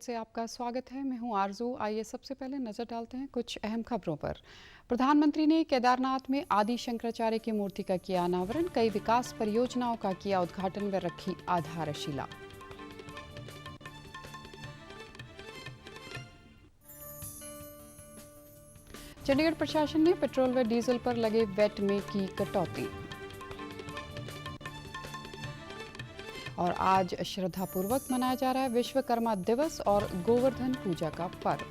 से आपका स्वागत है। मैं हूं आरजू। आइए सबसे पहले नजर डालते हैं कुछ अहम खबरों पर। प्रधानमंत्री ने केदारनाथ में आदि शंकराचार्य की मूर्ति का किया अनावरण, कई विकास परियोजनाओं का किया उद्घाटन व रखी आधारशिला। चंडीगढ़ प्रशासन ने पेट्रोल व डीजल पर लगे वैट में की कटौती। और आज श्रद्धापूर्वक मनाया जा रहा है विश्वकर्मा दिवस और गोवर्धन पूजा का पर्व।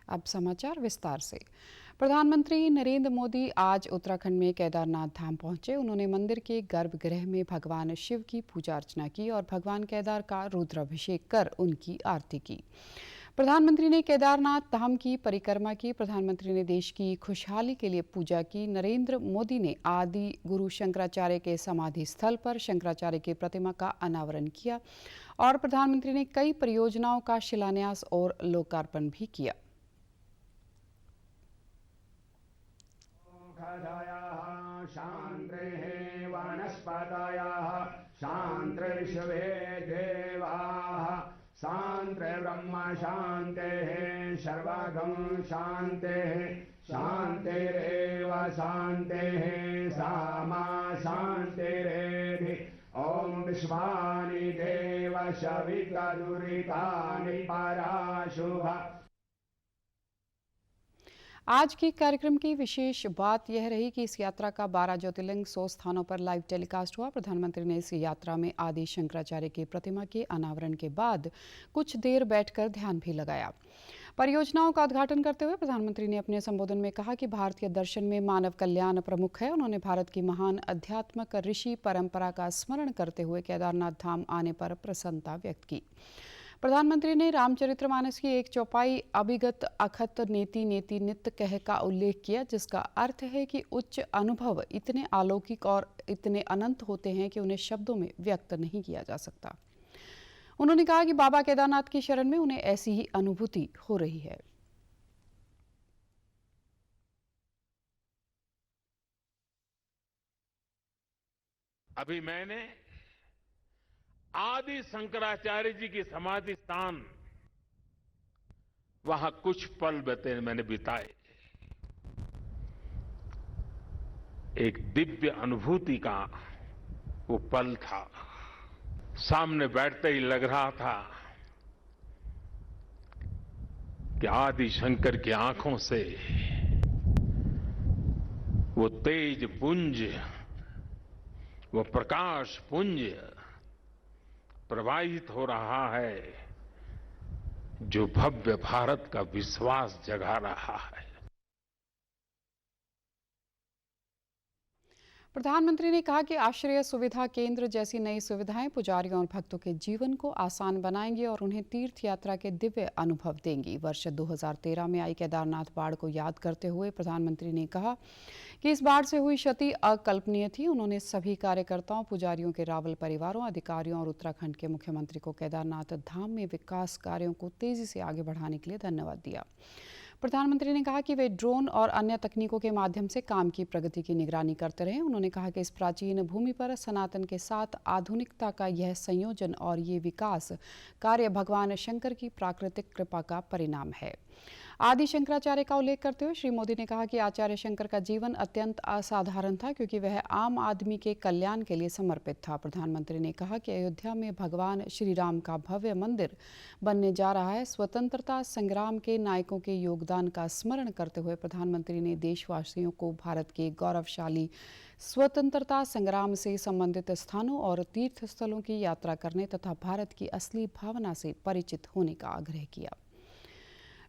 अब समाचार विस्तार से। प्रधानमंत्री नरेंद्र मोदी आज उत्तराखंड में केदारनाथ धाम पहुंचे। उन्होंने मंदिर के गर्भगृह में भगवान शिव की पूजा अर्चना की और भगवान केदार का रुद्राभिषेक कर उनकी आरती की। प्रधानमंत्री ने केदारनाथ धाम की परिक्रमा की। प्रधानमंत्री ने देश की खुशहाली के लिए पूजा की। नरेंद्र मोदी ने आदि गुरु शंकराचार्य के समाधि स्थल पर शंकराचार्य की प्रतिमा का अनावरण किया और प्रधानमंत्री ने कई परियोजनाओं का शिलान्यास और लोकार्पण भी किया। शांति ब्रह्म शांति सर्वगम शांति शांतिरेव शांति सामा शांतिरेधि ओम विश्वानि देव सविता दुरितानि पराशुभ। आज की कार्यक्रम की विशेष बात यह रही कि इस यात्रा का 12 ज्योतिर्लिंग 100 स्थानों पर लाइव टेलीकास्ट हुआ। प्रधानमंत्री ने इस यात्रा में आदि शंकराचार्य की प्रतिमा के अनावरण के बाद कुछ देर बैठकर ध्यान भी लगाया। परियोजनाओं का उद्घाटन करते हुए प्रधानमंत्री ने अपने संबोधन में कहा कि भारतीय दर्शन में मानव कल्याण प्रमुख है। उन्होंने भारत की महान आध्यात्मिक ऋषि परंपरा का स्मरण करते हुए केदारनाथ धाम आने पर प्रसन्नता व्यक्त की। प्रधानमंत्री ने रामचरितमानस की एक चौपाई अभिगत अखत नेति नेति नित्य कह का उल्लेख किया, जिसका अर्थ है कि उच्च अनुभव इतने अलौकिक और इतने अनंत होते हैं कि उन्हें शब्दों में व्यक्त नहीं किया जा सकता। उन्होंने कहा कि बाबा केदारनाथ की शरण में उन्हें ऐसी ही अनुभूति हो रही है। अभी मैंने आदि शंकराचार्य जी की समाधि स्थान वहां कुछ पल मैंने बिताए। एक दिव्य अनुभूति का वो पल था। सामने बैठते ही लग रहा था कि आदि शंकर की आंखों से वो तेज पुंज, वो प्रकाश पुंज प्रवाहित हो रहा है जो भव्य भारत का विश्वास जगा रहा है। प्रधानमंत्री ने कहा कि आश्रय सुविधा केंद्र जैसी नई सुविधाएं पुजारियों और भक्तों के जीवन को आसान बनाएंगी और उन्हें तीर्थ यात्रा के दिव्य अनुभव देंगी। वर्ष 2013 में आई केदारनाथ बाढ़ को याद करते हुए प्रधानमंत्री ने कहा कि इस बाढ़ से हुई क्षति अकल्पनीय थी। उन्होंने सभी कार्यकर्ताओं, पुजारियों के रावल परिवारों, अधिकारियों और उत्तराखंड के मुख्यमंत्री को केदारनाथ धाम में विकास कार्यों को तेजी से आगे बढ़ाने के लिए धन्यवाद दिया। प्रधानमंत्री ने कहा कि वे ड्रोन और अन्य तकनीकों के माध्यम से काम की प्रगति की निगरानी करते रहे। उन्होंने कहा कि इस प्राचीन भूमि पर सनातन के साथ आधुनिकता का यह संयोजन और ये विकास कार्य भगवान शंकर की प्राकृतिक कृपा का परिणाम है। आदि शंकराचार्य का उल्लेख करते हुए श्री मोदी ने कहा कि आचार्य शंकर का जीवन अत्यंत असाधारण था, क्योंकि वह आम आदमी के कल्याण के लिए समर्पित था। प्रधानमंत्री ने कहा कि अयोध्या में भगवान श्री राम का भव्य मंदिर बनने जा रहा है। स्वतंत्रता संग्राम के नायकों के योगदान का स्मरण करते हुए प्रधानमंत्री ने देशवासियों को भारत के गौरवशाली स्वतंत्रता संग्राम से संबंधित स्थानों और तीर्थ स्थलों की यात्रा करने तथा भारत की असली भावना से परिचित होने का आग्रह किया।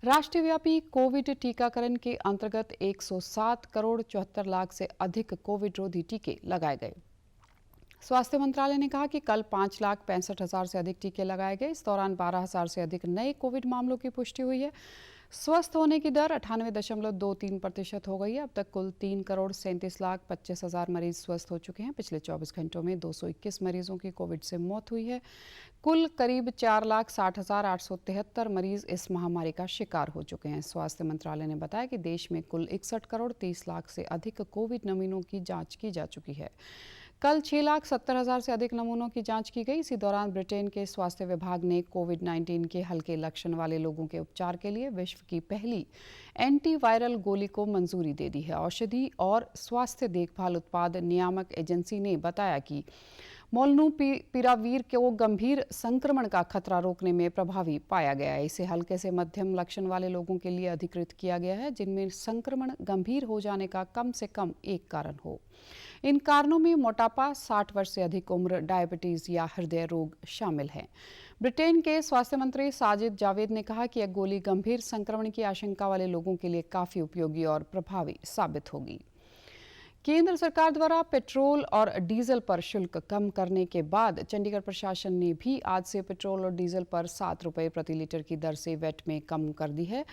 राष्ट्रव्यापी कोविड टीकाकरण के अंतर्गत 107 करोड़ 74 लाख से अधिक कोविड रोधी टीके लगाए गए। स्वास्थ्य मंत्रालय ने कहा कि कल 5,65,000 से अधिक टीके लगाए गए। इस दौरान 12,000 से अधिक नए कोविड मामलों की पुष्टि हुई है। स्वस्थ होने की दर 98.23% हो गई है। अब तक कुल 3,37,25,000 मरीज स्वस्थ हो चुके हैं। पिछले 24 घंटों में 221 मरीजों की कोविड से मौत हुई है। कुल करीब 4,60,873 मरीज इस महामारी का शिकार हो चुके हैं। स्वास्थ्य मंत्रालय ने बताया कि देश में कुल 61 करोड़ 30 लाख से अधिक कोविड नमूनों की जांच की जा चुकी है। कल 6,70,000 से अधिक नमूनों की जांच की गई। इसी दौरान ब्रिटेन के स्वास्थ्य विभाग ने कोविड-19 के हल्के लक्षण वाले लोगों के उपचार के लिए विश्व की पहली एंटीवायरल गोली को मंजूरी दे दी है। औषधि और स्वास्थ्य देखभाल उत्पाद नियामक एजेंसी ने बताया कि मोलनूपिरावीर को गंभीर संक्रमण का खतरा रोकने में प्रभावी पाया गया है। इसे हल्के से मध्यम लक्षण वाले लोगों के लिए अधिकृत किया गया है जिनमें संक्रमण गंभीर हो जाने का कम से कम एक कारण हो। इन कारणों में मोटापा, 60 वर्ष से अधिक उम्र, डायबिटीज या हृदय रोग शामिल हैं। ब्रिटेन के स्वास्थ्य मंत्री साजिद जावेद ने कहा कि यह गोली गंभीर संक्रमण की आशंका वाले लोगों के लिए काफी उपयोगी और प्रभावी साबित होगी। केंद्र सरकार द्वारा पेट्रोल और डीजल पर शुल्क कम करने के बाद चंडीगढ़ प्रशासन ने भी आज से पेट्रोल और डीजल पर 7 रुपये प्रति लीटर की दर से वैट में कम कर दी है।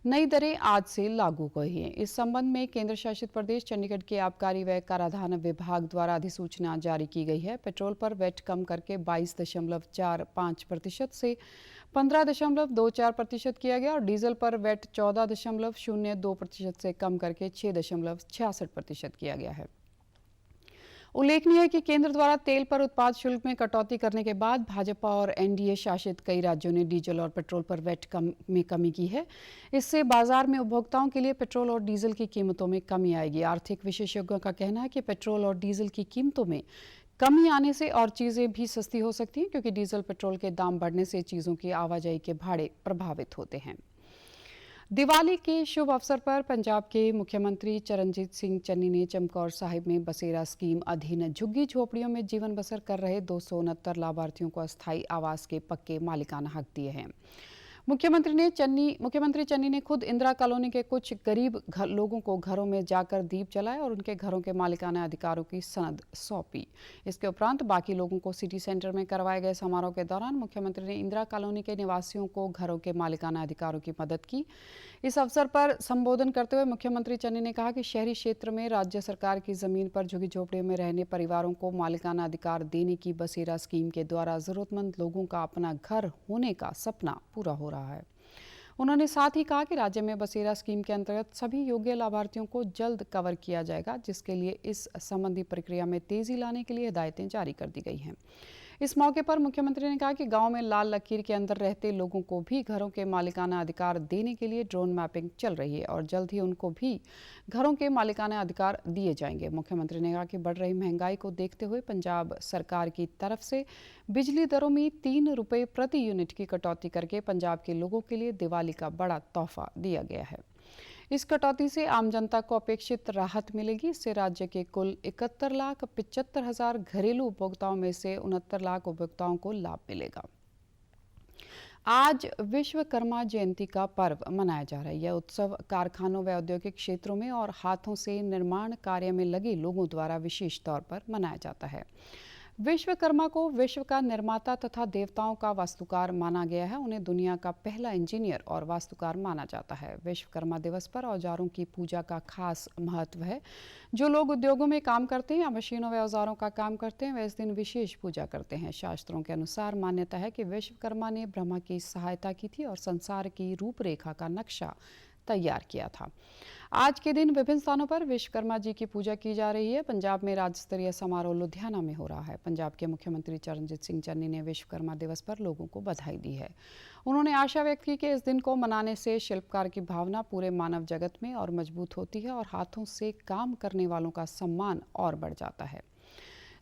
नई दरें आज से लागू हुई हैं। इस संबंध में केंद्र शासित प्रदेश चंडीगढ़ के आबकारी व कराधान विभाग द्वारा अधिसूचना जारी की गई है। पेट्रोल पर वैट कम करके 22.45% से 15.24% किया गया और डीजल पर वैट 14.02% से कम करके 6.66% किया गया है। उल्लेखनीय है कि केंद्र द्वारा तेल पर उत्पाद शुल्क में कटौती करने के बाद भाजपा और एनडीए शासित कई राज्यों ने डीजल और पेट्रोल पर वैट में कमी की है। इससे बाजार में उपभोक्ताओं के लिए पेट्रोल और डीजल की कीमतों में कमी आएगी। आर्थिक विशेषज्ञों का कहना है कि पेट्रोल और डीजल की कीमतों में कमी आने से और चीज़ें भी सस्ती हो सकती हैं, क्योंकि डीजल पेट्रोल के दाम बढ़ने से चीज़ों की आवाजाही के भाड़े प्रभावित होते हैं। दिवाली के शुभ अवसर पर पंजाब के मुख्यमंत्री चरणजीत सिंह चन्नी ने चमकौर साहिब में बसेरा स्कीम अधीन झुग्गी झोपड़ियों में जीवन बसर कर रहे 269 लाभार्थियों को अस्थायी आवास के पक्के मालिकाना हक दिए हैं। मुख्यमंत्री चन्नी ने खुद इंदिरा कॉलोनी के कुछ गरीब लोगों को घरों में जाकर दीप जलाए और उनके घरों के मालिकाना अधिकारों की सनद सौंपी। इसके उपरांत बाकी लोगों को सिटी सेंटर में करवाए गए समारोह के दौरान मुख्यमंत्री ने इंदिरा कॉलोनी के निवासियों को घरों के मालिकाना अधिकारों की मदद की। इस अवसर पर संबोधन करते हुए मुख्यमंत्री चन्नी ने कहा कि शहरी क्षेत्र में राज्य सरकार की जमीन पर झुग्गी झोपड़ियों में रहने परिवारों को मालिकाना अधिकार देने की बसेरा स्कीम के द्वारा जरूरतमंद लोगों का अपना घर होने का सपना पूरा हो रहा है। उन्होंने साथ ही कहा कि राज्य में बसेरा स्कीम के अंतर्गत सभी योग्य लाभार्थियों को जल्द कवर किया जाएगा, जिसके लिए इस संबंधी प्रक्रिया में तेजी लाने के लिए हिदायतें जारी कर दी गई हैं। इस मौके पर मुख्यमंत्री ने कहा कि गांव में लाल लकीर के अंदर रहते लोगों को भी घरों के मालिकाना अधिकार देने के लिए ड्रोन मैपिंग चल रही है और जल्द ही उनको भी घरों के मालिकाना अधिकार दिए जाएंगे। मुख्यमंत्री ने कहा कि बढ़ रही महंगाई को देखते हुए पंजाब सरकार की तरफ से बिजली दरों में 3 रुपये प्रति यूनिट की कटौती करके पंजाब के लोगों के लिए दिवाली का बड़ा तोहफा दिया गया है। इस कटौती से आम जनता को अपेक्षित राहत मिलेगी। इससे राज्य के कुल 71,75,000 घरेलू उपभोक्ताओं में से 69 लाख उपभोक्ताओं को लाभ मिलेगा। आज विश्वकर्मा जयंती का पर्व मनाया जा रहा है। यह उत्सव कारखानों व औद्योगिक क्षेत्रों में और हाथों से निर्माण कार्य में लगे लोगों द्वारा विशेष तौर पर मनाया जाता है। विश्वकर्मा को विश्व का निर्माता तथा देवताओं का वास्तुकार माना गया है। उन्हें दुनिया का पहला इंजीनियर और वास्तुकार माना जाता है। विश्वकर्मा दिवस पर औजारों की पूजा का खास महत्व है। जो लोग उद्योगों में काम करते हैं या मशीनों व औजारों का काम करते हैं, वे इस दिन विशेष पूजा करते हैं। शास्त्रों के अनुसार मान्यता है कि विश्वकर्मा ने ब्रह्मा की सहायता की थी और संसार की रूपरेखा का नक्शा तैयार किया था। आज के दिन विभिन्न स्थानों पर विश्वकर्मा जी की पूजा की जा रही है। पंजाब में राज्य स्तरीय समारोह लुधियाना में हो रहा है। पंजाब के मुख्यमंत्री चरणजीत सिंह चन्नी ने विश्वकर्मा दिवस पर लोगों को बधाई दी है। उन्होंने आशा व्यक्त की कि इस दिन को मनाने से शिल्पकार की भावना पूरे मानव जगत में और मजबूत होती है और हाथों से काम करने वालों का सम्मान और बढ़ जाता है।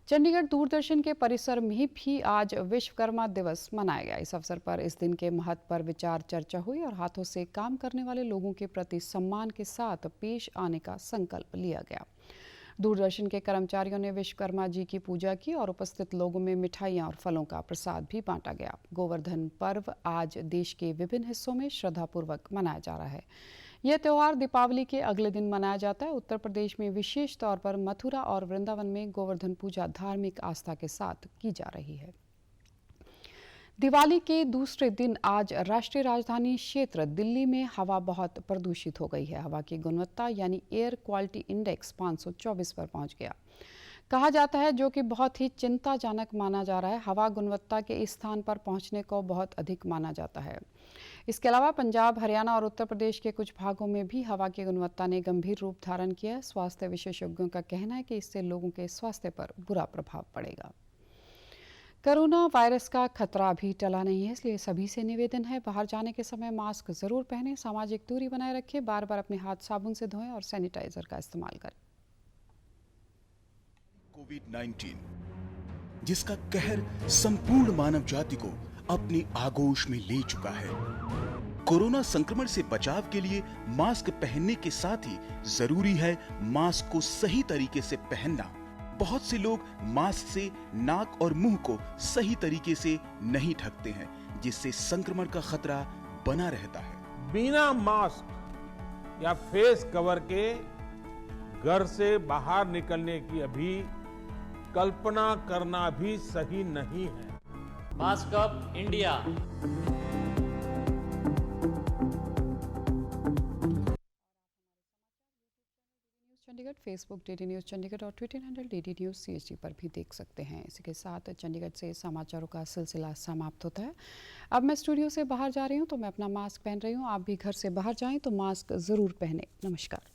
चंडीगढ़ दूरदर्शन के परिसर में भी आज विश्वकर्मा दिवस मनाया गया। इस अवसर पर इस दिन के महत्व पर विचार चर्चा हुई और हाथों से काम करने वाले लोगों के प्रति सम्मान के साथ पेश आने का संकल्प लिया गया। दूरदर्शन के कर्मचारियों ने विश्वकर्मा जी की पूजा की और उपस्थित लोगों में मिठाइयां और फलों का प्रसाद भी बांटा गया। गोवर्धन पर्व आज देश के विभिन्न हिस्सों में श्रद्धापूर्वक मनाया जा रहा है। यह त्यौहार दीपावली के अगले दिन मनाया जाता है। उत्तर प्रदेश में विशेष तौर पर मथुरा और वृंदावन में गोवर्धन पूजा धार्मिक आस्था के साथ की जा रही है। दिवाली के दूसरे दिन आज राष्ट्रीय राजधानी क्षेत्र दिल्ली में हवा बहुत प्रदूषित हो गई है। हवा की गुणवत्ता यानी एयर क्वालिटी इंडेक्स 524 पर पहुंच गया। कहा जाता है, जो कि बहुत ही चिंताजनक माना जा रहा है। हवा गुणवत्ता के इस स्थान पर पहुंचने को बहुत अधिक माना जाता है। इसके अलावा पंजाब, हरियाणा और उत्तर प्रदेश के कुछ भागों में भी हवा की गुणवत्ता ने गंभीर रूप धारण किया है। स्वास्थ्य विशेषज्ञों का कहना है कि इससे लोगों के स्वास्थ्य पर बुरा प्रभाव पड़ेगा। कोरोना वायरस का खतरा अभी टला नहीं है, इसलिए सभी से निवेदन है, बाहर जाने के समय मास्क जरूर पहनें, सामाजिक दूरी बनाए रखें, बार बार अपने हाथ साबुन से धोएं और सैनिटाइजर का इस्तेमाल करें। कोविड-19 जिसका कहर संपूर्ण मानव जाति को अपनी आगोश में ले चुका है। कोरोना संक्रमण से बचाव के लिए मास्क पहनने के साथ ही जरूरी है मास्क को सही तरीके से पहनना। बहुत से लोग मास्क से नाक और मुंह को सही तरीके से नहीं ढकते हैं, जिससे संक्रमण का खतरा बना रहता है। बिना मास्क या फेस कवर के घर से बाहर निकलने की अभी कल्पना करना भी सही नहीं है। Mask up India. Chandigarh, Facebook DD news Chandigarh और Twitter handle DD news CST पर भी देख सकते हैं। इसी के साथ चंडीगढ़ से समाचारों का सिलसिला समाप्त होता है। अब मैं स्टूडियो से बाहर जा रही हूँ तो मैं अपना मास्क पहन रही हूँ। आप भी घर से बाहर जाएं तो मास्क ज़रूर पहनें। नमस्कार।